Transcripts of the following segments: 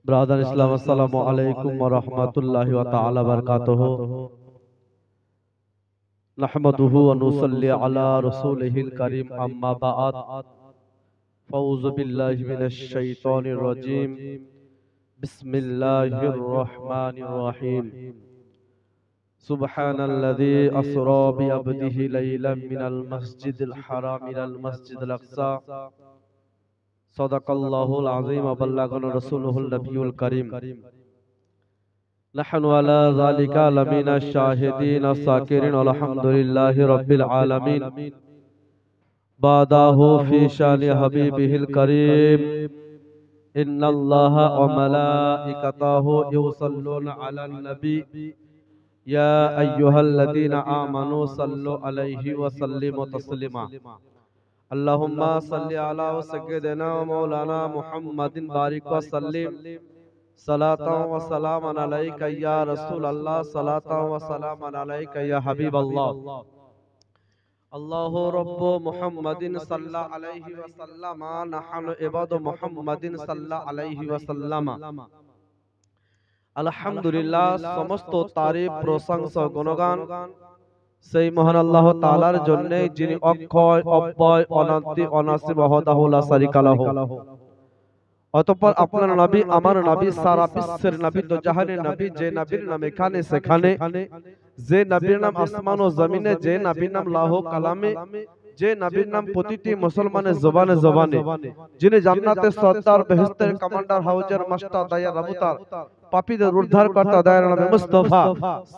Brother इस्लाम अस्सलामु अलैकुम व रहमतुल्लाहि व तआला बरकातुहू। नहमदुहु व नुसल्ली अला रसूलिहिल करीम अम्मा बाद। फ़ऊज़ु बिल्लाहि मिनश शैतानिर रजीम। बिस्मिल्लाहिर रहमानिर रहीम। सुब्हानल्लज़ी अस्रा बिअब्दिहि लैलन मिनल मस्जिदिल हराम इलल मस्जिदिल अक़सा। सदक़ल्लाहुल अज़ीम व बल्लगना रसूलुहुल नबियुल करीम। नहनु अला ज़ालिका लमीना शाहिदीन साकिरीन अल्हम्दुलिल्लाहि रब्बिल आलमीन। बादाहु फी शानि हबीबिहिल करीम। इन्नल्लाहा व मलाइकतहु युसल्लूना अलन नबी या अय्युहल्लज़ीना आमनू सल्लु अलैहि व सल्लिमु तस्लीमा। अल्लाहुम्मा सल्लि अला सय्यिदिना व मौलाना मुहम्मदिन बारिक व सल्लिम। सलातन व सलामन अलैका या रसूल अल्लाह, सलातन व सलामन अलैका या हबीब अल्लाह। अल्लाहु रब्बु मुहम्मदिन सल्लल्लाहु अलैहि व सल्लम, नहनु इबादु मुहम्मदिन सल्लल्लाहु अलैहि व सल्लम। আলহামদুলিল্লাহ, সমস্ত তারিফ প্রশংসা গুণগান সেই মহান আল্লাহ তাআলার জন্য, যিনি অক্ষয় অব্যয় অনন্তি অনাসি ওয়াহদাহু লা শারীকা লাহু। অতঃপর আপনার নবী, আমার নবী, সারা বিশ্বের নবী, দো জাহানের নবী, যে নবীর নাম এখানে সেখানে, যে নবীর নাম আসমান ও জমিনে, যে নবীর নাম লাহু কালামে, যে নবীর নাম প্রতিটি মুসলমানের জবানে জবানে, যিনি জান্নাতের সর্দার, বেহেশতের কমান্ডার, হাউজের মাস্টার, দয়ার আবতার, পাপীদের উদ্ধারকর্তা, দয়ার নবী মুস্তাফা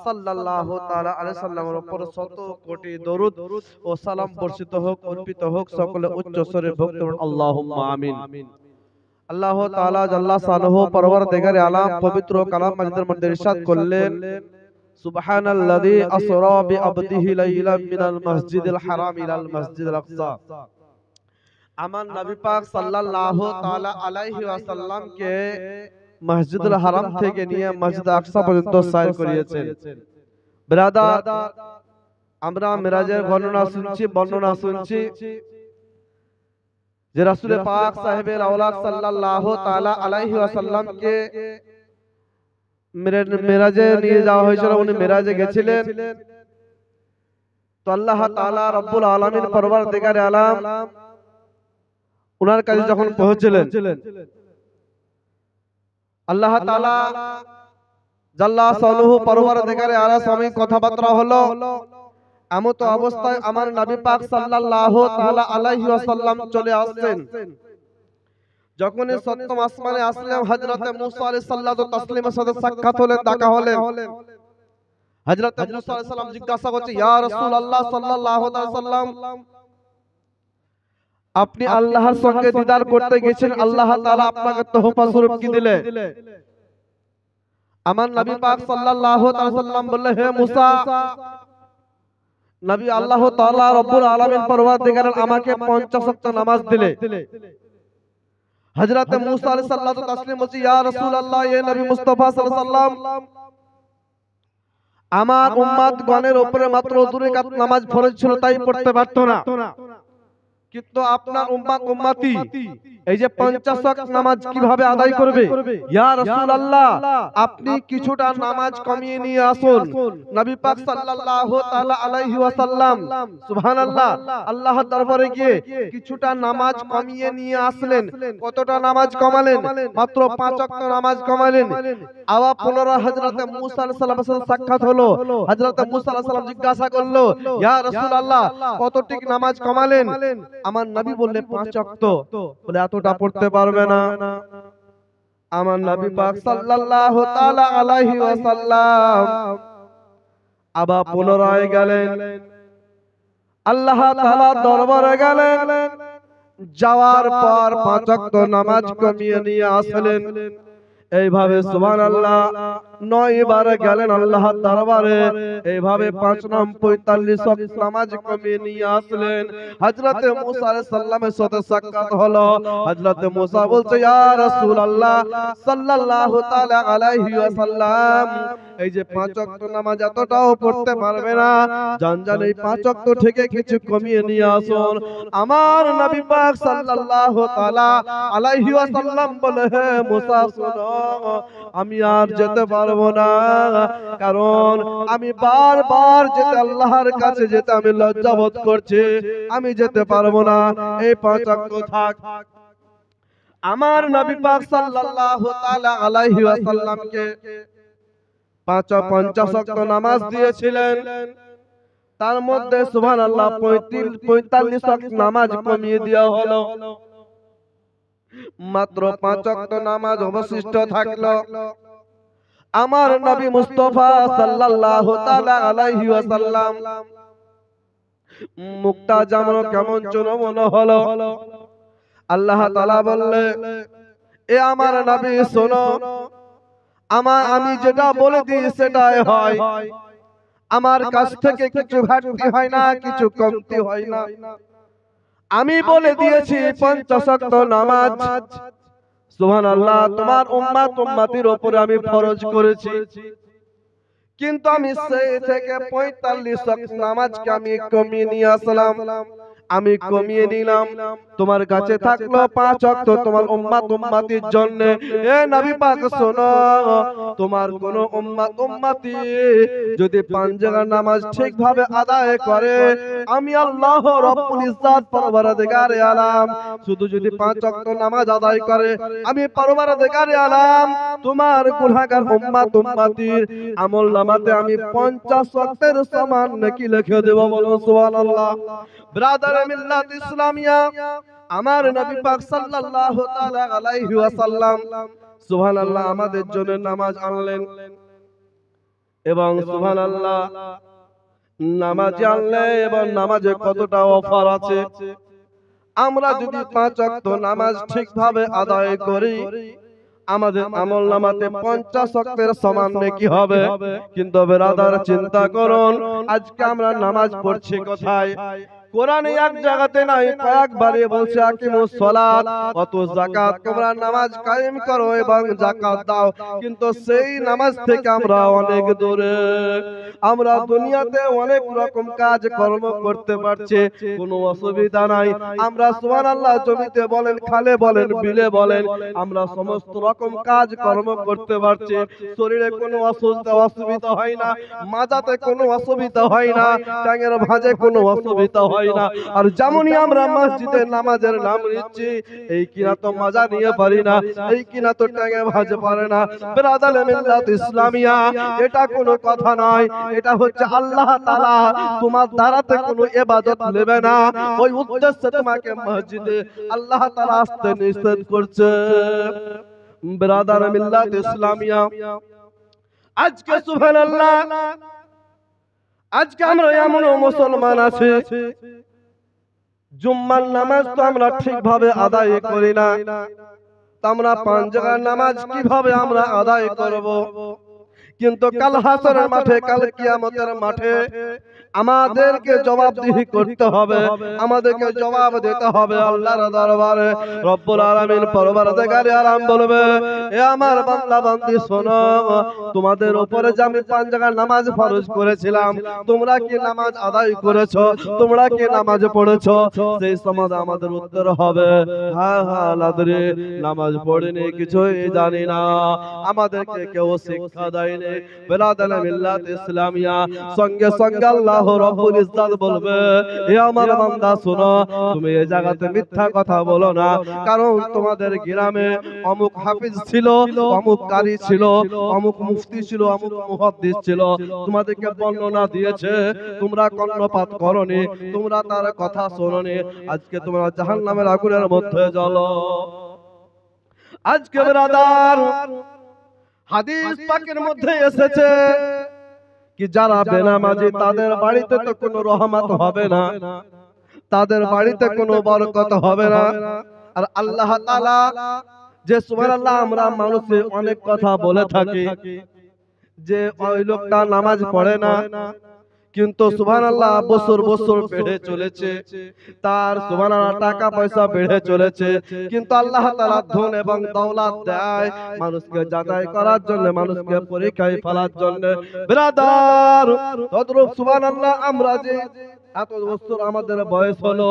সাল্লাল্লাহু তাআলা আলাইহি সাল্লামের উপর শত কোটি দরুদ ও সালাম বর্ষিত হোক, অর্পিত হোক। সকলে উচ্চ স্বরে ভক্তি বলুন আল্লাহুম্মা আমিন। আল্লাহ তাআলা জাল্লা শানুহু পরওয়ারদিগারে আলাম পবিত্র কালাম মাজিদের মধ্যে ইরশাদ করলেন, সুবহানাল্লাযী আসরা বিআবদিহি লাইলাম মিনাল মসজিদিল হারাম ইলাল মসজিদিল আকসা। আমার নবী পাক সাল্লাল্লাহু তাআলা আলাইহি ওয়াসাল্লাম কে মসজিদুল হারাম থেকে নিয়ে মসজিদ আকসা পর্যন্ত সাইর করিয়েছেন। ব্রাদার, আমরা মিরাজের বর্ণনা শুনছি যে রাসূল পাক সাহেবের আওলাদ সাল্লাল্লাহু তাআলা আলাইহি ওয়াসাল্লাম কে মিরাজে নিয়ে যাওয়া হয়েছিল। উনি মিরাজে গেছিলেন। তো আল্লাহ তাআলা রব্বুল আলামিন পরওয়ারদিগারে আলাম উনার কাছে যখন পৌঁছলেন, আল্লাহ তাআলা জাল্লা শানুহু পরওয়ারদিগারে আলাম সঙ্গে কথাবার্তা হলো। এমত অবস্থায় আমার নবী পাক সাল্লাল্লাহু তাআলা আলাইহি ওয়াসাল্লাম চলে আসছেন। যখন সপ্তম আসমানে আসলেন, হযরতে মুসা আলাইহিস সালাতু তাসলিমের সাথে সাক্ষাৎ হলেন, দেখা হলেন। হযরতে মুসা আলাইহিস সালাম জিজ্ঞাসা করছে, ইয়া রাসূলুল্লাহ সাল্লাল্লাহু আলাইহি ওয়াসাল্লাম, আপনি আল্লাহর সঙ্গে দিদার করতে গেছেন, আল্লাহ তাআলা আপনাকে তোহফা স্বরূপ কি দিলেন? আমার নবী পাক সাল্লাল্লাহু আলাইহি ওয়াসাল্লাম বললেন, হে মুসা, নবী আল্লাহ তাআলা রব্বুল আলামিন পরওয়ারদিগার আমাকে 50 ওয়াক্ত নামাজ দিলে। হযরতে মুসা আলাইহিস সালাতু তাসলিম বলছে, ইয়া রাসূলুল্লাহ, ইয়া নবী মুস্তাফা সাল্লাল্লাহু আলাইহি ওয়াসাল্লাম, আমার উম্মত গণের উপরে মাত্র 2 রাকাত নামাজ ফরজ ছিল, তাই পড়তে পারতো না। কিন্তু আপনার উম্মতি এই যে 50 ওয়াক্ত নামাজ কিভাবে আদায় করবে? ইয়া রাসূলুল্লাহ, আপনি কিছুটা নামাজ কমিয়ে নিয়ে আসুন। নবী পাক সাল্লাল্লাহু তাআলা আলাইহি ওয়াসাল্লাম সুবহানাল্লাহ আল্লাহর দরবারে গিয়ে কিছুটা নামাজ কমিয়ে নিয়ে আসলেন। কতটা নামাজ কমালেন? মাত্র 5 ওয়াক্ত নামাজ কমালেন। আবার পুনরায় হযরতে মুসা আলাইহিস সালামের সাথে সাক্ষাৎ হলো। হযরতে মুসা আলাইহিস সালাম জিজ্ঞাসা করলো, ইয়া রাসূলুল্লাহ, কতটুকু নামাজ কমালেন? আমার নবী বললে 5 ওয়াক্ত। বলে এতটা পড়তে পারবে না। আমার নবী পাক সাল্লাল্লাহু তাআলা আলাইহি ওয়াসাল্লাম আবার পুনরায় গেলেন, আল্লাহ তাআলা দরবারে গেলেন। যাওয়ার পর 5 ওয়াক্ত নামাজ কমিয়ে নিয়ে আসলেন। এইভাবে সুবহানাল্লাহ 9 বার গেলেন আল্লাহর দরবারে, এইভাবে 5 নাম 45 ওয়াক্ত নামাজ কমিয়ে নিয়ে আসলেন। হযরতে মুসা আলাইহিস সালামের সাথে সাক্ষাৎ হলো। হযরতে মুসা বলছে, ইয়া রাসূলুল্লাহ সাল্লাল্লাহু তাআলা আলাইহি ওয়াসাল্লাম, এই যে 5 ওয়াক্ত নামাজ এতটাও পড়তে পারবে না, জান এই 5 ওয়াক্ত থেকে কিছু কমিয়ে নিয়ে আসুন। আমার নবী পাক সাল্লাল্লাহু তাআলা আলাইহি ওয়াসাল্লাম বলে, হে মুসা শুনো, আমি আর যেতে পারবো না, কারণ আমি বারবার যেতে আল্লাহর কাছে যেতে আমি লজ্জা বোধ করছি, আমি যেতে পারবো না, এই 5 ওয়াক্ত থাক। আমার নবী পাক সাল্লাল্লাহু তাআলা আলাইহি ওয়াসাল্লামকে 50 ওয়াক্ত নামাজ দিয়েছিলেন, তার মধ্যে সুবহানাল্লাহ 45 ওয়াক্ত নামাজ কমিয়ে দেওয়া হলো, মাত্র 5 ওয়াক্ত নামাজ অবশিষ্ট থাকলো। আমার নবী মুস্তাফা সাল্লাল্লাহু তাআলা আলাইহি ওয়াসাল্লাম মুক্তা যেমন কেমন যেন মনে হলো। আল্লাহ তাআলা বললে, এ আমার নবী শোনো, আমি যেটা বলে দিই সেটাই হয়, আমার কাছ থেকে কিছু ঘাটতি হয় না, কিছু কমতি হয় না। আমি বলে দিয়েছি 50 ওয়াক্ত নামাজ সুবহানাল্লাহ তোমার উম্মত উম্মতির উপরে আমি ফরজ করেছি, কিন্তু আমি সেই থেকে 45 ওয়াক্ত নামাজকে আমি কমিয়ে নিয়ে আসলাম, আমি কমিয়ে নিলাম। তোমার কাছে থাকলো 5 ওয়াক্ত তোমার উম্মত উম্মতির জন্য। এ নবী পাক শোনো, তোমার কোন উম্মত উম্মতি যদি 5 জায়গার নামাজ ঠিকভাবে আদায় করে, আমি আল্লাহ রব্বুল ইজ্জত পরবর্তীকারে আলাম শুধু যদি 5 ওয়াক্ত নামাজ আদায় করে, আমি পরবর্তীকারে আলাম তোমার গুনাহগার উম্মত উম্মতির আমলনামাতে আমি 50 ওয়াক্তের সমান নেকি লিখে দেব। বলো সুবহানাল্লাহ। ব্রাদার মিল্লাত ইসলামিয়া, আমার নবী পাক সাল্লাল্লাহু তাআলা আলাইহি ওয়াসাল্লাম সুবহানাল্লাহ আমাদের জন্য নামাজ আনলেন, এবং সুবহানাল্লাহ নামাজ আনলে এবং নামাজে কতটা অফার আছে। আমরা যদি 5 ওয়াক্ত নামাজ ঠিকভাবে আদায় করি, আমাদের আমলনামাতে 50 ওয়াক্তের সমান নেকি হবে। কিন্তু ব্রাদার চিন্তা করুন, আজকে আমরা নামাজ পড়ছি কোথায়? কোরআনে এক জায়গাতে নাই, কয়েকবারে বলছে আকিমুস সালাত ওয়া তুজ যাকাত, তোমরা নামাজ কায়েম করো এবং যাকাত দাও, কিন্তু সেই নামাজ থেকে আমরা অনেক দূরে। আমরা দুনিয়াতে অনেক রকম কাজ কর্ম করতে পারছি, কোনো অসুবিধা নাই। আমরা সুবহানাল্লাহ জমিতে বলেন, খালে বলেন, বিলে বলেন, আমরা সমস্ত রকম কাজ কর্ম করতে পারছি, শরীরে কোনো অসুবিধা হয় না, মাজাতে কোনো অসুবিধা হয় না, টাঙ্গের ভাঁজে কোনো অসুবিধা হয় না। আর যেমনই আমরা মসজিদে নামাজের নাম নিচ্ছি, এই কিনা তো মজা নিয়ে পারি না, এই কিনা তো টাঙ্গে ভাঁজে পারে না। ব্রাদার মিল্লাত ইসলামিয়া, এটা কোনো কথা নয়, এটা হচ্ছে আল্লাহ তাআলা তোমার দ্বারাতে কোনো ইবাদত নেবে না, ওই উদ্দেশ্যে তোমাকে মসজিদে আল্লাহ তাআলা আসতে নিষেধ করছে। ব্রাদার মিল্লাত ইসলামিয়া, আজকে সুবহানাল্লাহ, আজকে আমরা এমন মুসলমান আছি, জুম্মার নামাজ তো আমরা ঠিকভাবে আদায় করি না, তো আমরা 5 জায়গার নামাজ কিভাবে আমরা আদায় করব? কিন্তু কাল হাসরের মাঠে, কাল কিয়ামতের মাঠে আমাদেরকে জবাবদিহি করতে হবে, আমাদেরকে জবাব দিতে হবে আল্লাহর দরবারে। রব্বুল আলামিন পরবর্তীকারে আলাম বলবে, এ আমার বান্দা বান্দি শোনো, তোমাদের উপরে যে আমি 5 জায়গার নামাজ ফরজ করেছিলাম, তোমরা কি নামাজ আদায় করেছো? তোমরা কি নামাজ পড়েছো? সেই সময় আমাদের উত্তর হবে, হ্যাঁ হ্যাঁ লাদরি, নামাজ পড়িনি, কিছুই জানি না, আমাদেরকে কেউ শিক্ষা দেয়নি। ব্রাদার মিল্লাত ইসলামিয়া, সঙ্গে সঙ্গে আল্লাহ রব্বুল ইজ্জত বলবে, হে আমার বান্দা শোনো, তুমি এই জায়গাতে মিথ্যা কথা বলো না, কারণ তোমাদের গ্রামে অমুক হাফিজ ছিল, অমুক কারি ছিল, অমুক মুফতি ছিল, অমুক মুহাদ্দিস ছিল, তোমাদেরকে বর্ণনা দিয়েছে, তোমরা কর্ণপাত করনি, তোমরা তার কথা শোনোনি, আজকে তোমরা জাহান্নামের আগুনের মধ্যে জ্বলো। আজকে ব্রাদার হাদিস পাকের মধ্যে এসেছে কি যারা বেনামাজি তাদের বাড়িতে তো কোনো রহমত হবে না, তাদের বাড়িতে কোনো বরকত হবে না। আর আল্লাহ তাআলা যে সুবহানাল্লাহ, আমরা মানুষে অনেক কথা বলে থাকি, যে ওই লোকটা নামাজ পড়ে না, কিন্তু সুবহানাল্লাহ বছর বছর বেড়ে চলেছে, তার সুবহানাল্লাহ টাকা পয়সা বেড়ে চলেছে, কিন্তু আল্লাহ তাআলা ধন এবং দৌলত দেয় মানুষকে যাচাই করার জন্য, মানুষকে পরীক্ষায় ফেলার জন্য। ব্রাদার, তদ্রূপ সুবহানাল্লাহ আমরা যে এত বছর আমাদের বয়স হলো,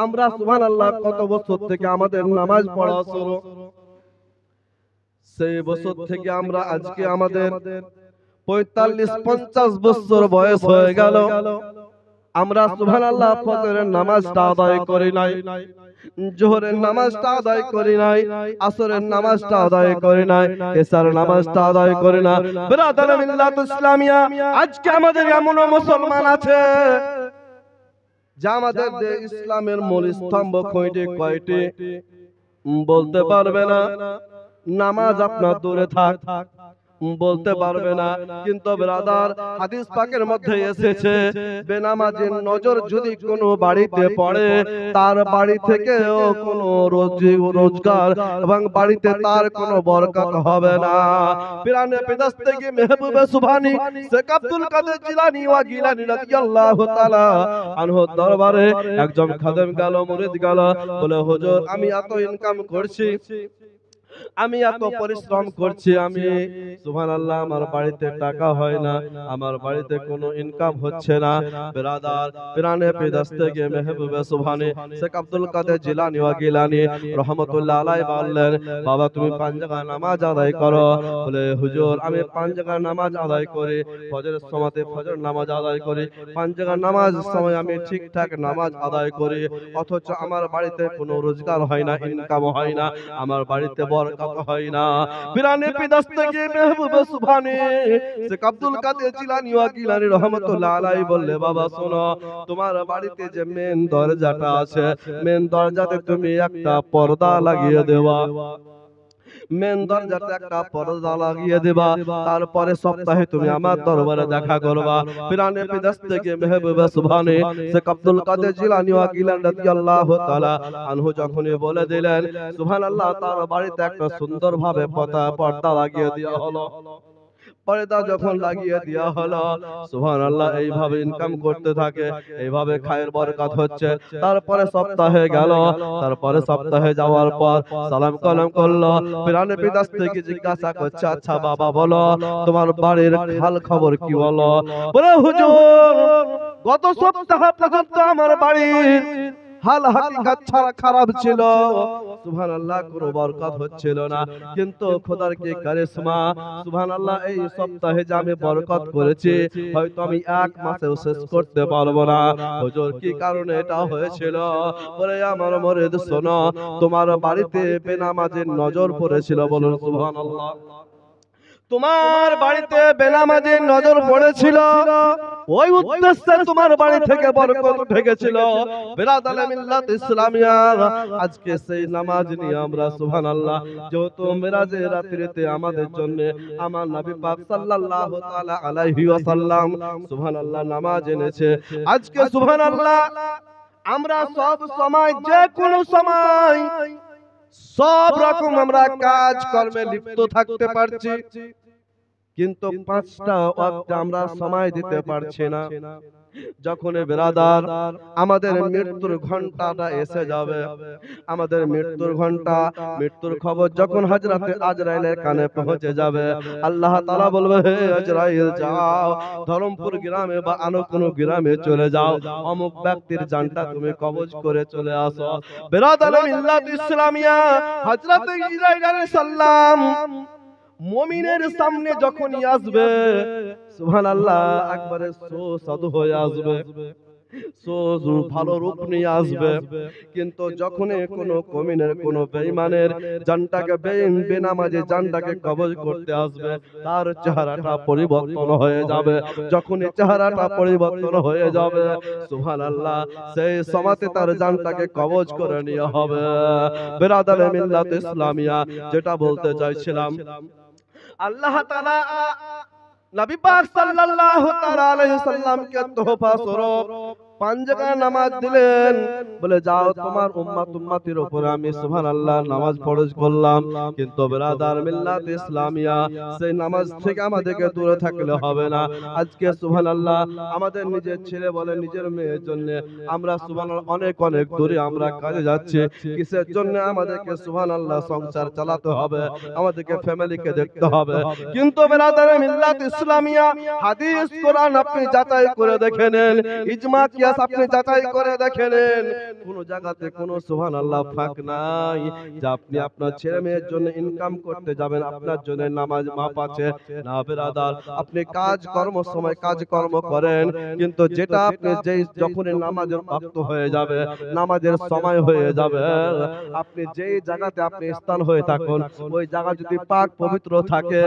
আমরা সুবহানাল্লাহ কত বছর থেকে আমাদের নামাজ পড়া শুরু, সেই বছর থেকে আমরা আজকে আমাদের 45-50 বছর বয়স হয়ে গেল, আমরা সুবহানাল্লাহ ফজরের নামাজটা আদায় করি নাই, জোহরের নামাজটা আদায় করি নাই, আসরের নামাজটা আদায় করি নাই, এশার নামাজটা আদায় করি না। ব্রাদার মিল্লাত ইসলামিয়া, আজকে আমাদের এমন মুসলমান আছে যা আমাদের ইসলামের মূল স্তম্ভ কয়টি কয়টি বলতে পারবে না, নামাজ আপনার দূরে থাক বলতে পারবে না। কিন্তু ব্রাদার, হাদিস পাকের মধ্যে এসেছে বেনামাজির নজর যদি কোনো বাড়িতে পড়ে, তার বাড়ি থেকেও কোনো রোজগার এবং বাড়িতে তার কোনো বরকত হবে না। পিরানে পেদাস্তেগি মেহবুবে সুবহানী শেখ আব্দুল কাদের জিলানী ওয়া গিলানী রাদিয়াল্লাহু তাআলা আনহু দরবারে একজন খাদেম গেল, মুরিদ গেল, বলে হুজুর আমি এত ইনকাম করছি, আমি এত পরিশ্রম করছি, আমি সুবহানাল্লাহ আমার বাড়িতে টাকা হয় না, আমার বাড়িতে কোনো ইনকাম হচ্ছে না। ব্রাদার, পিরানে পেদাস্তেগি মেহবুবে সুবহানী শেখ আব্দুল কাদের জিলানী ওয়া গিলানী রাহমাতুল্লাহ আলাইহি বললেন, বাবা তুমি 5 জায়গা নামাজ আদায় করো। বলে হুজুর আমি 5 জায়গা নামাজ আদায় করি, ফজরের সময়তে ফজর নামাজ আদায় করি, 5 জায়গা নামাজ সময় আমি ঠিকঠাক নামাজ আদায় করি, অথচ আমার বাড়িতে কোনো রোজগার হয় না, ইনকাম হয় না, আমার বাড়িতে বরকত হয় না। পিরানে পেদাস্তেগি মেহবুবে সুবহানী শেখ আব্দুল কাদের জিলানী ওয়া গিলানী রাহমাতুল্লাহ আলাইহি বললে, বাবা শোনো, তোমার বাড়িতে যে মেন দরজাটা আছে, মেন দরজাতে তুমি একটা পর্দা লাগিয়ে দেবা, মেন দরজাতে একটা পর্দা লাগিয়ে দেবা, তারপরে সপ্তাহে তুমি আমার দরবারে দেখা করবা। পিরানে পেদাস্তেগি মেহবুবে সুবহানী শেখ আব্দুল কাদের জিলানী ওয়া গিলানী রাদিয়াল্লাহু তাআলা আনহু যখনই বলে দিলেন, সুবহানাল্লাহ তার বাড়িতে একটা সুন্দরভাবে পর্দা লাগিয়ে দেওয়া হলো। পর্দা যখন লাগিয়ে দেওয়া হলো, সুবহানাল্লাহ এইভাবে ইনকাম করতে থাকে, এইভাবে খায়ের বরকত হচ্ছে। তারপরে সপ্তাহে গেল, তারপরে সপ্তাহে যাওয়ার পর সালাম কালাম করলো, পিরানে পেদাস্তেগি জিজ্ঞাসা করছে, আচ্ছা বাবা বলো তোমার বাড়ির হাল খবর কি বলো? বলে হুজুর গত সপ্তাহ পর্যন্ত আমার বাড়ির হাল হাকিকত ছাড়া খারাপ ছিল, সুবহানাল্লাহ কোনো বরকত হচ্ছিল না, কিন্তু খোদার কি কারিশমা, সুবহানাল্লাহ এই সপ্তাহে যে আমি বরকত করেছি হয়তো আমি 1 মাসেও শেষ করতে পারবো না। হুজুর কি কারণে এটা হয়েছিল? বলে আমার মুরিদ শোনো, তোমার বাড়িতে বেনামাজির নজর পড়েছিল, বলুন সুবহানাল্লাহ। তোমার বাড়িতে বেনামাজির নজর পড়েছিল, ওই উদ্দেশ্যে তোমার বাড়ি থেকে বরকত ভেগেছিল। বিরাদারে মিল্লাত ইসলামিয়া, আজকে সেই নামাজ নিয়ে আমরা সুবহানাল্লাহ, যেহেতু মিরাজের রাত্রিতে আমাদের জন্য আমার নবী পাক সাল্লাল্লাহু তাআলা আলাইহি ওয়াসাল্লাম সুবহানাল্লাহ নামাজ এনেছে, আজকে সুবহানাল্লাহ আমরা সব সময়, যে কোনো সময় সব রকম আমরা কাজ কর্মে লিপ্ত থাকতে পারছি, কিন্তু 5টা ওয়াক্ত আমরা সময় দিতে পারছি না। যখন ব্রাদার আমাদের মৃত্যুর ঘন্টাটা এসে যাবে, আমাদের মৃত্যুর ঘন্টা, মৃত্যুর খবর যখন হযরতে আজরাইলের কানে পৌঁছে যাবে, আল্লাহ তাআলা বলবে, হে আজরাইল যাও ধরমপুর গ্রামে বা আনো কোনো গ্রামে চলে যাও, অমুক ব্যক্তির জানটা তুমি কবজ করে চলে আসো। বিরাদারে মিল্লাত ইসলামিয়া, হযরতে ইসরাইল আলাইহিস সালাম মুমিনের সামনে যখনই আসবে, সুবহানাল্লাহ একবারে সুসাদু হয়ে আসবে, ভালো রূপ নিয়ে আসবে, কিন্তু যখনই কোনো মুমিনের কোনো বেঈমানের জানটাকে বেনামাজি জানটাকে কবজ করতে আসবে, তার চেহারাটা পরিবর্তন হয়ে যাবে। যখনই চেহারাটা পরিবর্তন হয়ে যাবে, সুবহানাল্লাহ সেই সময়তে তার জানটাকে কবজ করে নিয়ে হবে। বিরাদারে মিল্লাত ইসলামিয়া, যেটা বলতে চাইছিলাম, আল্লাহ তাআলা নবী পাক সাল্লাল্লাহু তাআলা আলাইহি সাল্লামকে তোহফা স্বরূপ 5 জায়গায় নামাজ দিলেন, বলে যাও তোমার উম্মতির উপরে আমি সুবহানাল্লাহ নামাজ ফরজ করলাম। কিন্তু ব্রাদার মিল্লাত ইসলামিয়া, সেই নামাজ থেকে আমাদেরকে দূরে থাকলে হবে না। আজকে সুবহানাল্লাহ আমাদের নিজের ছেলে বলে নিজের মেয়ের জন্য আমরা সুবহানাল্লাহ অনেক দূরে আমরা কাজে যাচ্ছি। কিসের জন্য? আমাদেরকে সুবহানাল্লাহ সংসার চালাতে হবে, আমাদেরকে ফ্যামিলিকে দেখতে হবে। কিন্তু ব্রাদার মিল্লাত ইসলামিয়া, হাদিস কোরআন আপনি যাচাই করে দেখে নেন, ইজমা কিয়াস আপনি যাচাই করে দেখে নেন, কোন জায়গাতে কোন সুবহানাল্লাহ ফাঁক নাই যে আপনি আপনার ছেলে মেয়ের জন্য ইনকাম করতে যাবেন, আপনার জন্য নামাজ মাপ আছে না ব্রাদার। আপনি কাজ কর্ম করেন, কিন্তু যেটা আপনি যেই যখনই নামাজের ওয়াক্ত হয়ে যাবে, নামাজের সময় হয়ে যাবে, আপনি যেই জায়গাতে আপনি স্থান হয়ে থাকুন, ওই জায়গা যদি পাক পবিত্র থাকে,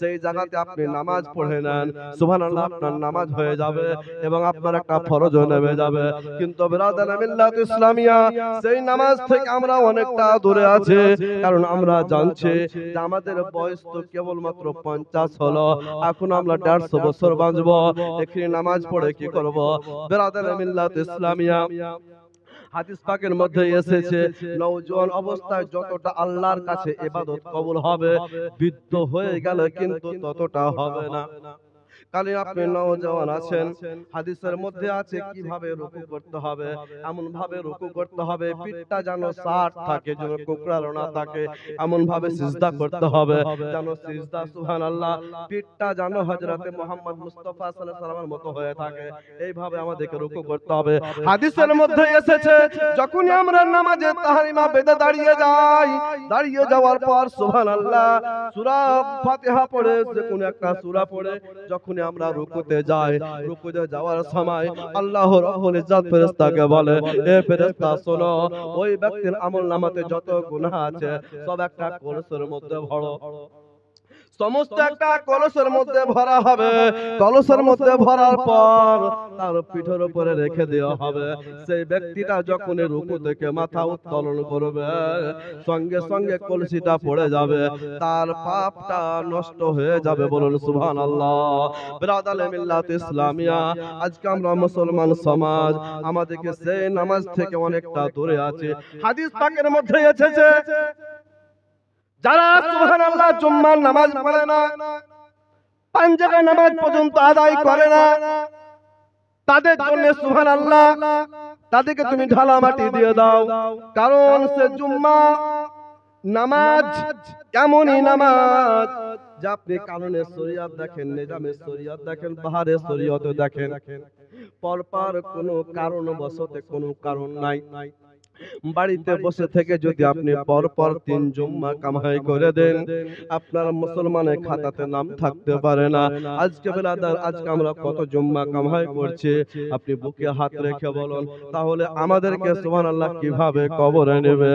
সেই জায়গাতে আপনি নামাজ পড়ে নেন, সুবহানাল্লাহ আপনার নামাজ হয়ে যাবে এবং আপনার একটা ফরজও নেমে যাবে। কিন্তু ব্রাদার মিল্লাত ইসলামিয়া, সেই নামাজ থেকে আমরা অনেকটা দূরে আছি, কারণ আমরা জানছি যে আমাদের বয়স তো কেবলমাত্র 50 হলো, এখন আমরা 150 বছর বাঁচবো, এখানে নামাজ পড়ে কি করব? ব্রাদার মিল্লাত ইসলামিয়া, হাদিস পাকের মধ্যে এসেছে নওজোয়ান অবস্থায় যতটা আল্লাহর কাছে ইবাদত কবুল হবে, বৃদ্ধ হয়ে গেল কিন্তু ততটা হবে না। কালে আপনি নওজওয়ান আছেন, হাদিসের মধ্যে আছে কিভাবে রুকু করতে হবে, এমন ভাবে রুকু করতে হবে পিঠটা যেন সাট থাকে, যেন কোকড়ানো না থাকে, এমন ভাবে সিজদা করতে হবে যেন সিজদা সুবহানাল্লাহ পিঠটা যেন হযরতে মুহাম্মদ মুস্তাফা সাল্লাল্লাহু আলাইহি ওয়াসাল্লামের মতো হয়ে থাকে, এইভাবে আমাদেরকে রুকু করতে হবে। হাদিসের মধ্যে এসেছে যখনই আমরা নামাজে তাহরিমা বেঁধে দাঁড়িয়ে যাওয়ার পর সুবহানাল্লাহ সূরা ফাতিহা পড়ে, যে কোন একটা সূরা পড়ে যখন আমরা রুকুতে যাই, রুকুতে যাওয়ার সময় আল্লাহ রাব্বুল ইজ্জত ফেরেশতাকে বলে, এ ফেরেশতা শোনো, ওই ব্যক্তির আমলনামাতে যত গুনাহ আছে সব একটা কলসের মধ্যে ভরো, সমস্ত একটা কলসের মধ্যে ভরা হবে, কলসের মধ্যে ভরার পর তার পিঠের উপরে রেখে দেওয়া হবে। সেই ব্যক্তিটা যখন রুকু থেকে মাথা উত্তোলন করবে, সঙ্গে সঙ্গে কলসিটা পড়ে যাবে, তার পাপটা নষ্ট হয়ে যাবে। বলুন সুবহানাল্লাহ। ব্রাদার মিল্লাত ইসলামিয়া, আজকে আমরা মুসলমান সমাজ আমাদেরকে সেই নামাজ থেকে অনেকটা দূরে আছে। হাদিস পাকের মধ্যে এসেছে যারা সুবহানাল্লাহ জুম্মার নামাজ পড়ে না, 5 জায়গায় নামাজ পর্যন্ত আদায় করে না, তাদের জন্য সুবহানাল্লাহ তাদেরকে তুমি ঢালা মাটি দিয়ে দাও, কারণ সে জুম্মা নামাজ এমনই নামাজ যা আপনি কারণে শরীয়ত দেখেন, নিজামে শরীয়ত দেখেন, বাহারে শরীয়ত দেখেন, পরপর কোনো কারণবশত কোনো কারণ নাই, বাড়িতে বসে থেকে যদি আপনি পরপর 3 জুম্মা কামাই করে দেন, আপনার মুসলমানের খাতাতে নাম থাকতে পারে না। আজকে ব্রাদার, আজকে আমরা কত জুম্মা কামাই করছি, আপনি বুকে হাত রেখে বলুন, তাহলে আমাদেরকে সুবহানাল্লাহ কিভাবে কবরে নেবে?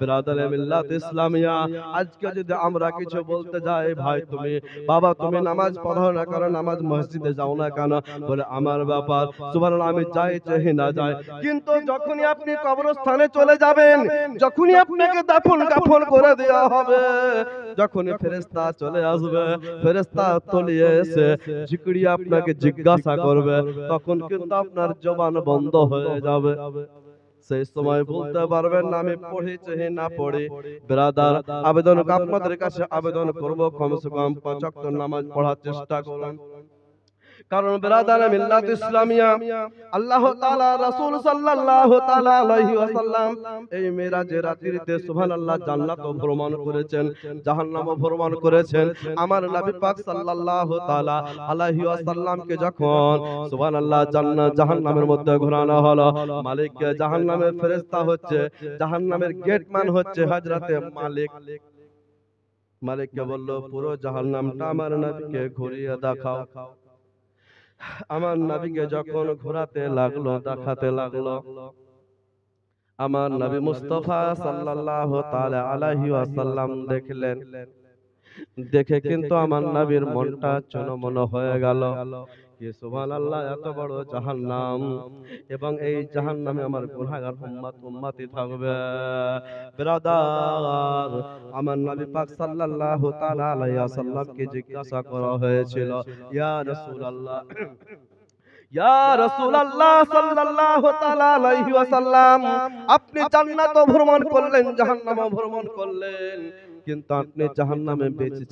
ব্রাদার মিল্লাত ইসলামিয়া, আজকে যদি আমরা কিছু বলতে যাই, ভাই তুমি বাবা তুমি নামাজ পড়ো না কেন, নামাজ মসজিদে যাও না কেন, বলে আমার ব্যাপার, সুবহানাল্লাহ আমি যাই চাই না যাই, কিন্তু যখনই আপনি কবরস্থানে চলে যাবেন, যখনই আপনাকে দাফন কাফন করে দেওয়া হবে, যখনই ফেরেশতা চলে আসবে, ফেরেশতা তলিয়ে এসে জিকড়িয়ে আপনাকে জিজ্ঞাসা করবে, তখন কিন্তু আপনার জবান বন্ধ হয়ে যাবে, সেই সময় বলতে পারবেন না আমি পড়েছি না পড়ি। ব্রাদার, আবেদন আপনাদের কাছে আবেদন করব, কমসে কম 5 ওয়াক্ত নামাজ পড়ার চেষ্টা করুন, কারণ ব্রাদার মিল্লাত ইসলামিয়া আল্লাহ তাআলা রাসূল সাল্লাল্লাহু তাআলা আলাইহি ওয়াসাল্লাম এই মেরাজের রাত্রিতে সুবহানাল্লাহ জান্নাত ভ্রমণ করেছেন, জাহান্নাম ভ্রমণ করেছেন। আমার নবী পাক সাল্লাল্লাহু তাআলা আলাইহি ওয়াসাল্লামকে যখন সুবহানাল্লাহ জাহান্নামের মধ্যে ঘোরানো হলো, মালিক জাহান্নামের ফেরেশতা হচ্ছে, জাহান্নামের গেটম্যান হচ্ছে হযরতে মালিককে বলল, পুরো জাহান্নামটা আমার নবীকে ঘুরিয়ে দেখাও। আমার নবীকে যখন ঘোরাতে লাগলো, দেখাতে লাগলো, আমার নবী মুস্তাফা সাল্লাল্লাহু তাআলা আলাইহি ওয়াসাল্লাম দেখলেন, দেখে কিন্তু আমার নবীর মনটা চনমন হয়ে গেল, কি সুবহানাল্লাহ, এত বড় জাহান্নাম, এবং এই জাহান্নামে আমার গুনাহগার উম্মতি থাকবে। ব্রাদার, আমার নবী পাক সাল্লাল্লাহু তাআলা আলাইহি ওয়াসাল্লামকে জিজ্ঞাসা করা হয়েছিল, ইয়া রাসূলুল্লাহ ইয়া রাসূলুল্লাহ সাল্লাল্লাহু তাআলা আলাইহি ওয়াসাল্লাম, আপনি জান্নাতও ভ্রমণ করলেন, জাহান্নামও ভ্রমণ করলেন, কিন্তু আপনি জাহান্নামে বেশি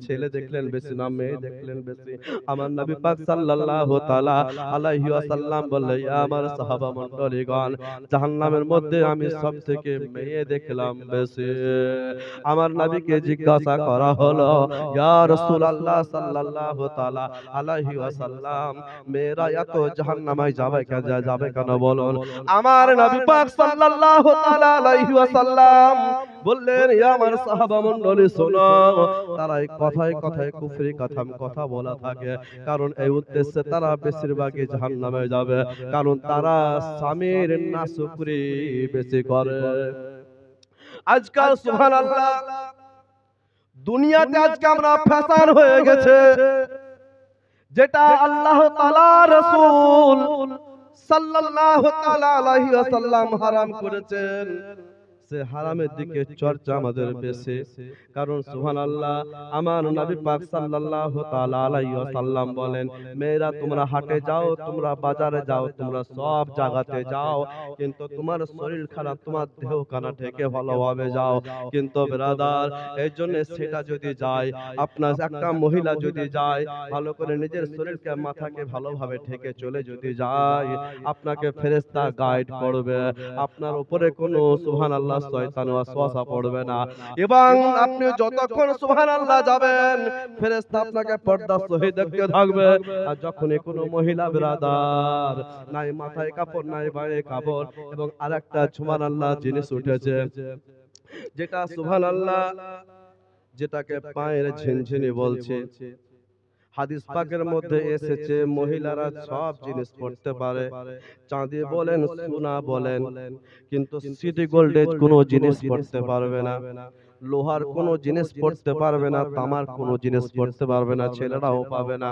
ছেলে দেখলেন বেশি না মেয়ে দেখলেন বেশি? আমার নবী পাক সাল্লাল্লাহু তাআলা আলাইহি ওয়াসাল্লাম বললেন, ইয়া আমার সাহাবা মণ্ডলীগণ, জাহান্নামের মধ্যে আমি সবথেকে মেয়ে দেখলাম বেশি। আমার নবীকে জিজ্ঞাসা করা হলো, ইয়া রাসূলুল্লাহ সাল্লাল্লাহু তাআলা আলাইহি ওয়াসাল্লাম, মেয়েরা এত জাহান্নামে যাবে কেন বলুন? আমার নবী পাক সাল্লাল্লাহু তাআলা আলাইহি ওয়াসাল্লাম বললেন, ইয়া আমার সাহাবা মণ্ডলী শোনো, তারা এই কথায় কথায় কুফরি কথা বলা থাকে, কারণ এই উদ্দেশ্যে তারা বেশিরভাগই জাহান্নামে যাবে, কারণ তারা স্বামীর নাশুকরি বেশি করে। আজকাল সুবহানাল্লাহ দুনিয়াতে আজকে আমরা ফ্যাশন হয়ে গেছে, যেটা আল্লাহ তাআলা রাসূল সাল্লাল্লাহু তাআলা আলাইহি ওয়াসাল্লাম হারাম করেছেন, সে হারামের দিকে চর্চা আমাদের বেশি। কারণ সুবহানাল্লাহ আমার নবী পাক সাল্লাল্লাহু তাআলা আলাইহি ওয়াসাল্লাম বলেন, মেয়েরা তোমরা হাটে যাও, তোমরা বাজারে যাও, তোমরা সব জায়গাতে যাও, কিন্তু তোমার শরীর খারাপ, তোমার দেহ কানা থেকে ভালোভাবে যাও। কিন্তু ব্রাদার, এই জন্য সেটা যদি যায়, আপনার একটা মহিলা যদি যায় ভালো করে নিজের শরীরকে মাথাকে ভালোভাবে ঠেকে চলে যদি যায়, আপনাকে ফেরেশতা গাইড করবে, আপনার উপরে কোনো সুবহানাল্লাহ শয়তান ওয়াসওয়াসা পড়বে না, এবং আপনি যতক্ষণ সুবহানাল্লাহ যাবেন ফেরেশতা আপনাকে পর্দা সহিত দেখতে থাকবে। আর যখনই কোনো মহিলা ব্রাদার নাই মাথায় কাপড় নাই পায়ে কাপড়, এবং আরেকটা সুবহানাল্লাহ জিনিস উঠেছে, যেটা সুবহানাল্লাহ যেটাকে পায়ের ঝিনঝিনি বলছে, হাদিস পাকের মধ্যে এসেছে মহিলারা সব জিনিস পড়তে পারে, চাঁদি বলেন সোনা বলেন, কিন্তু সিটি গোল্ডের কোনো জিনিস পড়তে পারবে না, লোহার কোনো জিনিস পড়তে পারবে না, তামার কোনো জিনিস পড়তে পারবে না, ছেলেরাও পাবে না।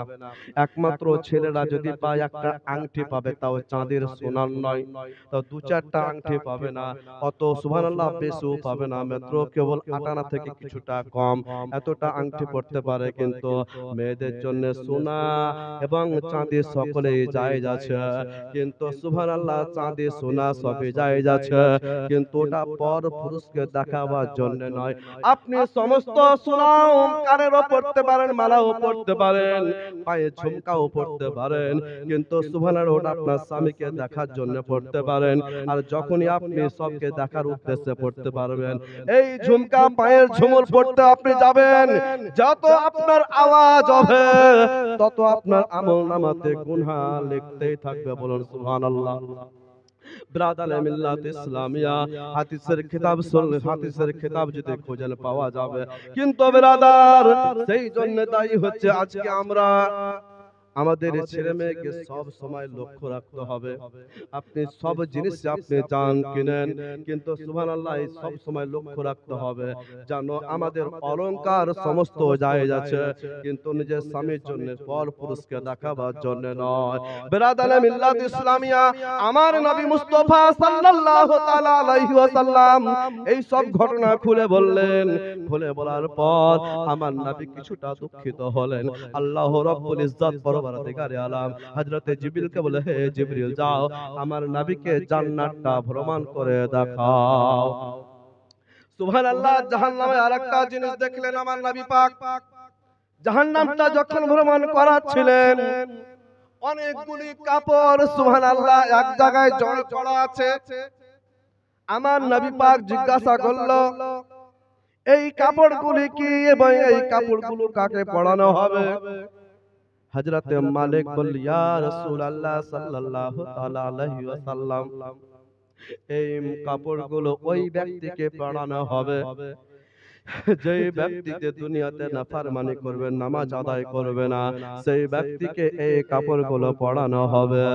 একমাত্র ছেলেরা যদি পায় একটা আংটি পাবে, তাও চাঁদের সোনার নয়, তাও দু চারটা আংটি পাবে না, অত সুবহানাল্লাহ বেশিও পাবে না, মাত্র কেবল 58 থেকে কিছুটা কম এতটা আংটি পড়তে পারে। কিন্তু মেয়েদের জন্য সোনা এবং চাঁদি সকলেই জায়েজ আছে, কিন্তু সুবহানাল্লাহ চাঁদি সোনা সবই জায়েজ আছে, কিন্তু ওটা পর পুরুষকে দেখাবার জন্য নয়। আপনি সমস্ত সোনাও কানেরও পড়তে পারেন, মালাও পড়তে পারেন, পায়ে ঝুমকাও পড়তে পারেন, কিন্তু সুবহানাল্লাহ ওটা আপনার স্বামীকে দেখার জন্য পড়তে পারেন। আর যখনই আপনি সবকে দেখার উদ্দেশ্যে পড়তে পারবেন, এই ঝুমকা পায়ের ঝুমুর পড়তে আপনি যাবেন, যত আপনার আওয়াজ হবে তত আপনার আমলনামাতে গুনাহ লিখতেই থাকবে। বলুন সুবহানাল্লাহ। ব্রাদার মিল্লাত ইসলামিয়া হাদিসের কিতাব হাদিসের কিতাব যদি খোঁজেন পাওয়া যাবে, কিন্তু ব্রাদার সেই জন্য দায়ী হচ্ছে আজকে আমরা আমাদের ছেলে মেয়েকে সব সময় লক্ষ্য রাখতে হবে। আপনি সব জিনিস আপনি জান কিনেন, কিন্তু সুবহানাল্লাহ সব সময় লক্ষ্য রাখতে হবে যেন আমাদের অলংকার সমস্ত জায়েজ আছে, কিন্তু নিজের স্বামীর জন্য পর পুরুষকে দেখাবার জন্য নয়। বিরাদারে মিল্লাত ইসলামিয়া আমার নবী মুস্তাফা সাল্লাল্লাহু তাআলা আলাইহি ওয়াসাল্লাম এই সব ঘটনা খুলে বললেন। খুলে বলার পর আমার নবী কিছুটা দুঃখিত হলেন। আল্লাহ রাব্বুল ইজ্জত পরবর্তীকারে আলাম হযরতে জিবরিলকে বলে, হে জিবরিল যাও আমার নবীকে জান্নাতটা ভ্রমণ করে দেখাও। সুবহানাল্লাহ। জাহান্নামে আরেকটা জিনিস দেখলেন আমার নবী পাক, জাহান্নামটা যখন ভ্রমণ করাচ্ছিলেন অনেকগুলি কাপড় সুবহানাল্লাহ এক জায়গায় জড়ো করা আছে। আমার নবী পাক জিজ্ঞাসা করল, এই কাপড়গুলি কি এবং এই কাপড়গুলো কাকে পরানো হবে? হযরতে মালিক বলল, ইয়া রাসূলুল্লাহ সাল্লাল্লাহু তাআলা আলাইহি ওয়াসাল্লাম, এই কাপড়গুলো ওই ব্যক্তিকে পরানো হবে যেই ব্যক্তিতে দুনিয়াতে নাফরমানি করবে, নামাজ আদায় করবে না, সেই ব্যক্তিকে এই কাপড়গুলো পরানো হবে।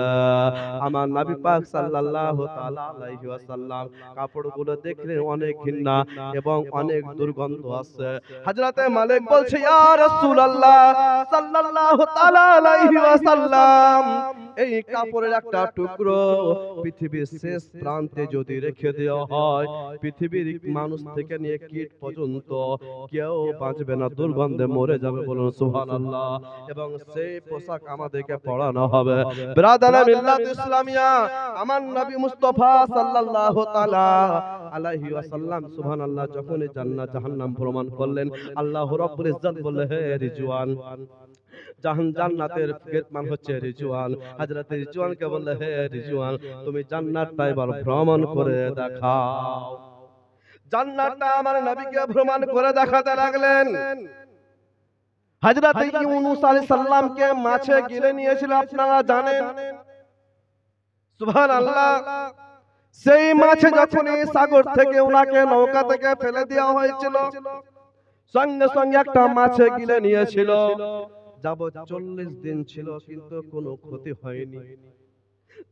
আমার নবী পাক সাল্লাল্লাহু তাআলা আলাইহি ওয়াসাল্লাম কাপড়গুলো দেখলে অনেক ঘৃণা এবং অনেক দুর্গন্ধ আছে। হযরতে মালিক বলছে, ইয়া রাসূলুল্লাহ সাল্লাল্লাহু তাআলা আলাইহি ওয়াসাল্লাম, এই কাপড়ের একটা টুকরো পৃথিবীর শেষ প্রান্তে যদি রেখে দেওয়া হয়, পৃথিবীর মানুষ থেকে নিয়ে কীট পর্যন্ত কেউ বাঁচবে না, দুর্গন্ধে মরে যাবে, বলুন সুবহানাল্লাহ। এবং সেই পোশাক আমাদেরকে পরানো হবে। ব্রাদার মিল্লাত ইসলামিয়া, আমার নবী মুস্তাফা সাল্লাল্লাহু তাআলা আলাইহি ওয়াসাল্লাম সুবহানাল্লাহ যখন জান্নাত জাহান্নাম প্রমাণ করলেন, আল্লাহ রাব্বুল ইজ্জত বললেন, হে রিজওয়ান, জান্নাতের গেটমান হচ্ছে রিজওয়ান। হযরত রিজওয়ানকে বললে, হে রিজওয়ান, তুমি জান্নাতটা এবার ভ্রমণ করে দেখাও। জান্নাতটা আমার নবীকে ভ্রমণ করে দেখাতে লাগলেন। হযরত ইউনূস আলাইহিস সালামকে মাছে গিলে নিয়েছিল, আপনারা জানেন। সুবহানাল্লাহ। সেই মাছে যখন সাগর থেকে উনাকে নৌকা থেকে ফেলে দেওয়া হয়েছিল, সঙ্গে সঙ্গে একটা মাছে গিলে নিয়েছিল। যাবত 40 দিন ছিল, কিন্তু কোনো ক্ষতি হয়নি।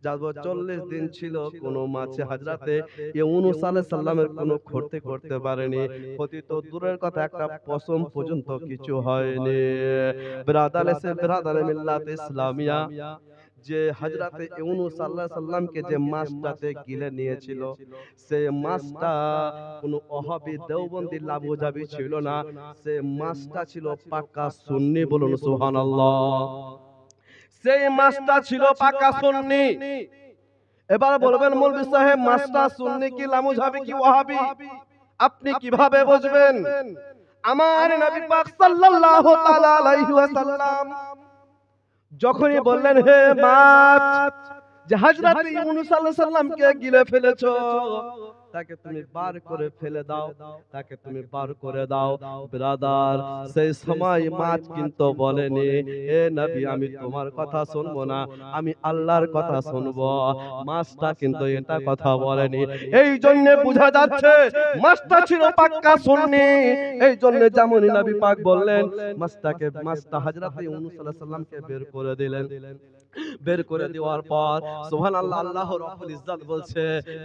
যাবত 40 দিন ছিল, কোনো মাছে হযরতে ইউনূস আলাইহিস সালামের কোনো ক্ষতি করতে পারেনি। ক্ষতি তো দূরের কথা, একটা পশম পর্যন্ত কিছু হয়নি। ব্রাদারে মিল্লাত ইসলামিয়া, যে হযরতে ইউনূস আলাইহিস সালামকে যে মাছটাতে গিলে নিয়েছিল, সেই মাছটা কোনো ওহাবী দেওবন্দি লাবুজাবি ছিল না, সেই মাছটা ছিল পাকা সুন্নি, বলুন সুবহানাল্লাহ। সেই মাছটা ছিল পাকা সুন্নি। এবার বলবেন মৌলভী সাহেব, মাছটা সুন্নি কি লামুজাবি কি ওহাবী, আপনি কিভাবে বুঝবেন? আমার নবী পাক সাল্লাল্লাহু তাআলা আলাইহি ওয়াসাল্লাম যখনই বললেন, হে মাছ, যে হযরত ইউনূস আলাইহিস সালামকে গিলে ফেলেছো, তাকে তুমি বার করে ফেলে দাও, তাকে তুমি বার করে দাও। ব্রাদার, সেই সময় মাছ কিন্তু বলেনি, এ নবী, আমি তোমার কথা শুনবো না, আমি আল্লাহর কথা শুনবো। মাছটা কিন্তু এটা কথা বলেনি। এই জন্য বোঝা যাচ্ছে মাছটা ছিল পাক্কা সুন্নি। এই জন্য যেমন নবী পাক বললেন, মাছটা হযরত ইউনূস আলাইহিস সালামকে বের করে দিলেন। বের করে দেওয়ার পর সুবহানাল্লাহ, আল্লাহ রাব্বুল ইজ্জত বলছে,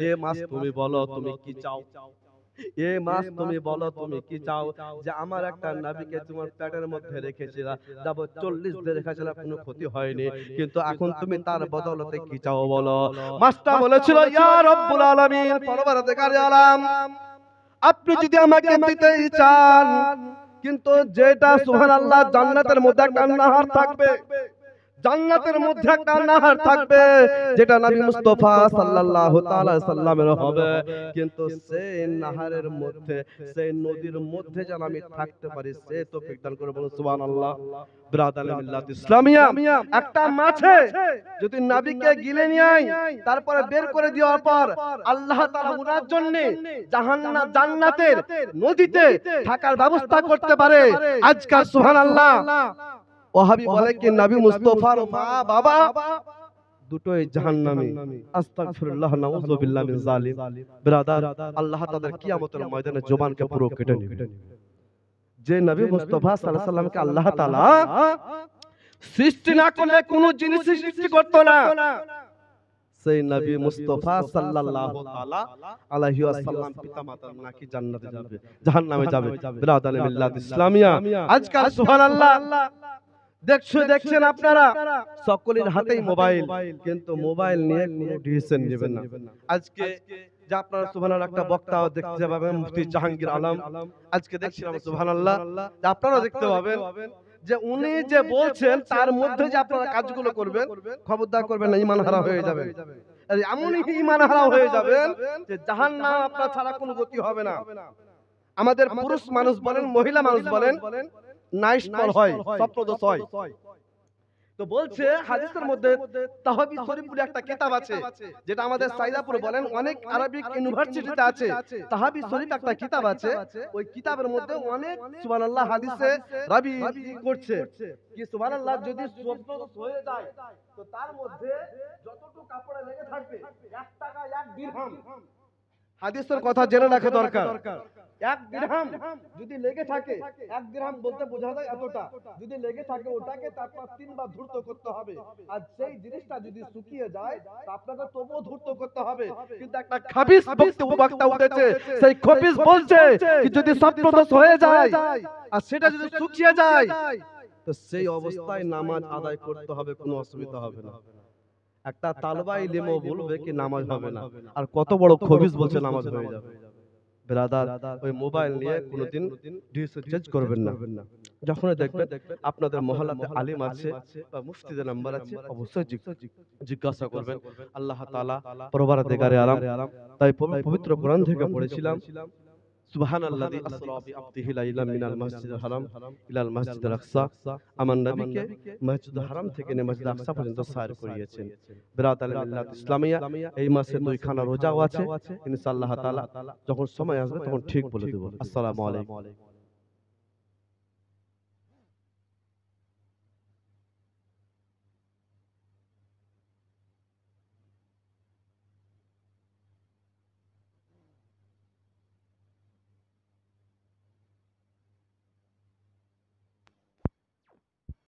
এ মাছ তুমি বলো তুমি কি চাও, এ মাছ তুমি বলো তুমি কি চাও, যে আমার একটা নবীকে তোমার পেটের মধ্যে রেখেছিলা, যাব 40 দিন রেখেছিলা, কোনো ক্ষতি হয়নি, কিন্তু এখন তুমি তার বদলতে কি চাও বলো। মাছটা বলেছিল, ইয়া রাব্বুল আলামিন, পরবর্তীকারী আলাম, আপনি যদি আমাকে দিতেই চান, কিন্তু যেটা সুবহানাল্লাহ জান্নাতের মধ্যে একটা নাহার থাকবে, জান্নাতের মধ্যে একটা নাহার থাকবে, যেটা নবী মুস্তাফা সাল্লাল্লাহু তাআলা সাল্লামের হবে, কিন্তু সেই নাহারের মধ্যে, সেই নদীর মধ্যে যেন আমি থাকতে পারি, সে তৌফিক দান করে, বলুন সুবহানাল্লাহ। ব্রাদার মিল্লাত ইসলামিয়া, একটা মাছে যদি নবীকে গিলে নিয়ে তারপরে বের করে দেওয়ার পর আল্লাহ তাআলা উনার জন্য জান্নাতের নদীতে থাকার ব্যবস্থা করতে পারে, আজকাল সুবহানাল্লাহ ওহাবী বলে কি নবী মুস্তাফার মা বাবা দুটোই জাহান্নামী। আস্তাগফিরুল্লাহ, নাউযুবিল্লাহ মিন জালিম। ব্রাদার, আল্লাহ তাদের কিয়ামতের ময়দানে জবানকে পুরো কেটে নেবে। যে নবী মুস্তাফা সাল্লাল্লাহু আলাইহি ওয়াসাল্লামকে আল্লাহ তাআলা সৃষ্টি না করলে কোনো জিনিস সৃষ্টি করতো না, সেই নবী মুস্তাফা সাল্লাল্লাহু তাআলা আলাইহি ওয়াসাল্লাম পিতামাতার নাকি জান্নাতে যাবে, জাহান্নামে যাবে। ব্রাদার মিল্লাত ইসলামিয়া, আজকাল সুবহানাল্লাহ দেখছেন আপনারা সকলের হাতেই মোবাইল, কিন্তু মোবাইল নিয়ে কোনো ডিসিশন নেবেন না। আজকে যে আপনারা সুবহানাল্লাহ একটা বক্তা দেখতে পাবেন, মুফতি জাহাঙ্গীর আলম, আজকে দেখছিলাম সুবহানাল্লাহ, আপনারা দেখতে পাবেন যে উনি যে বলছেন তার মধ্যে যে আপনারা কাজগুলো করবেন, খবরদার করবেন না, ঈমান হারা হয়ে যাবেন। এমনই ঈমান হারা হয়ে যাবেন যে জাহান্নাম আপনার ছাড়া কোনো গতি হবে না। আমাদের পুরুষ মানুষ বলেন, মহিলা মানুষ বলেন, নাইশ পল হয়, স্বপ্নদোষ হয়। তো বলছে হাদিসের মধ্যে তাহবি শরীফ বলে একটা কিতাব আছে, যেটা আমাদের সাইদাপুর বলেন অনেক আরবিক ইউনিভার্সিটিতে আছে। তাহবি শরীফ একটা কিতাব আছে, ওই কিতাবের মধ্যে অনেক সুবহানাল্লাহ হাদিসে রাবি করছে কি সুবহানাল্লাহ, যদি স্বপ্নদোষ হয়ে যায় তো তার মধ্যে যতটুকু কাপড়ে লেগে থাকবে 1 টাকা 1 দিরহাম, হাদিসের কথা জেনে রাখা দরকার। 1 দিরহাম যদি লেগে থাকে, 1 দিরহাম বলতে বোঝা যায় এতটা, যদি লেগে থাকে ওটাকে তারপর 3 বার ধূর্ত করতে হবে। আর সেই জিনিসটা যদি শুকিয়ে যায় তা আপনাকে তবুও ধূর্ত করতে হবে। কিন্তু একটা খাবিস বক্তা উঠেছে, সেই খবিস বলছে কি যদি স্বপ্নদোষ হয়ে যায় আর সেটা যদি শুকিয়ে যায় তো সেই অবস্থায় নামাজ আদায় করতে হবে, কোনো অসুবিধা হবে না। একটা তালবা ইলমও বলবে কি নামাজ হবে না, আর কত বড় খবিস বলছে নামাজ হয়ে যাবে। ব্রাদার, ওই মোবাইল নিয়ে কোনোদিন ডিসচার্জ করবেন না। যখনই দেখবেন আপনাদের মহল্লাতে আলিম আছে বা মুফতিদের নাম্বার আছে, অবশ্যই জিজ্ঞাসা করবেন। আল্লাহ তাআলা পরবর্তীকারে আরাম, তাই পবিত্র কোরআন থেকে পড়েছিলাম, সুবহানাল্লাযী আসরা বিআবদিহি লাইলাম মিনাল মাসজিদিল হারাম ইলাল মাসজিদিল আকসা। আমার নবীকে মসজিদুল হারাম থেকে নিয়ে মসজিদ আকসা পর্যন্ত সায়র করিয়েছেন। বিরাদাল মিল্লাত ইসলামিয়া, এই মাসে 2 খানা রোজাও আছে। ইনশাআল্লাহ তাআলা যখন সময় আসবে তখন ঠিক বলে দেব। আসসালামু আলাইকুম।